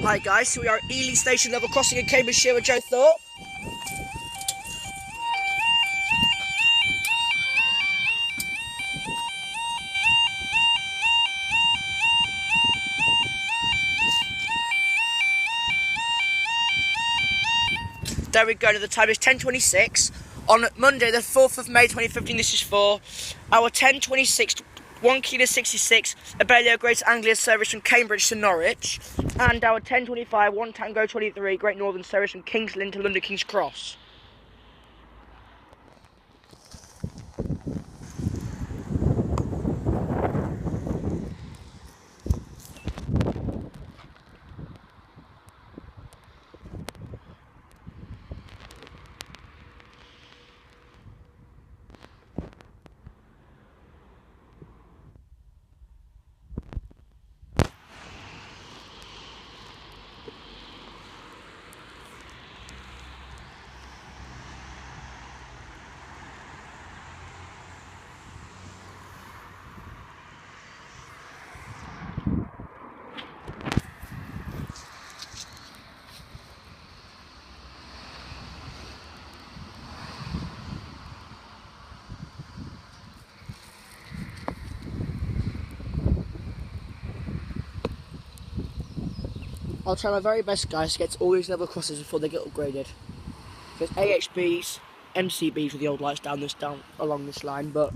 Hi guys, so we are at Ely Station level crossing in Cambridgeshire with Joe Thorpe. There we go, the time is 10:26 on Monday the 4th of May 2015. This is for our 10:26 1 Kilo 66 Abellio Great Anglia service from Cambridge to Norwich, and our 10:25 1 Tango 23 Great Northern service from King's Lynn to London King's Cross. I'll try my very best, guys, to get to all these level crosses before they get upgraded. There's AHBs, MCBs with the old lights down along this line, but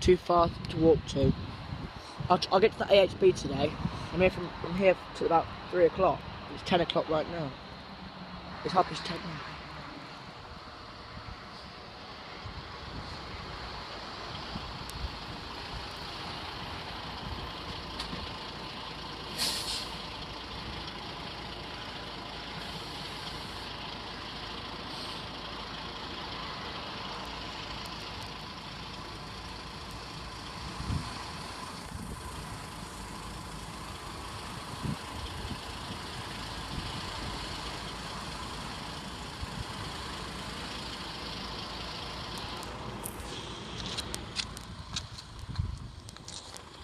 too far to walk to. I'll get to the AHB today. I'm here till about 3 o'clock. It's 10 o'clock right now. It's 10:30 now.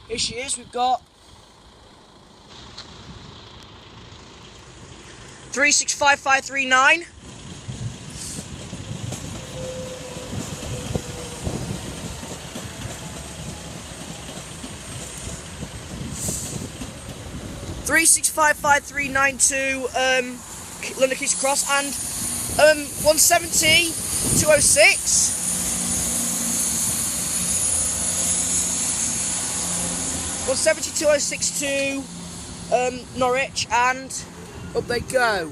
Here she is, we've got 365539. Three 65539 to London King's Cross, and 170 206. 170-206 to Norwich, and up they go.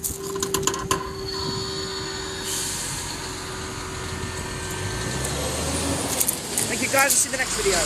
Thank you guys, I'll see you in the next video.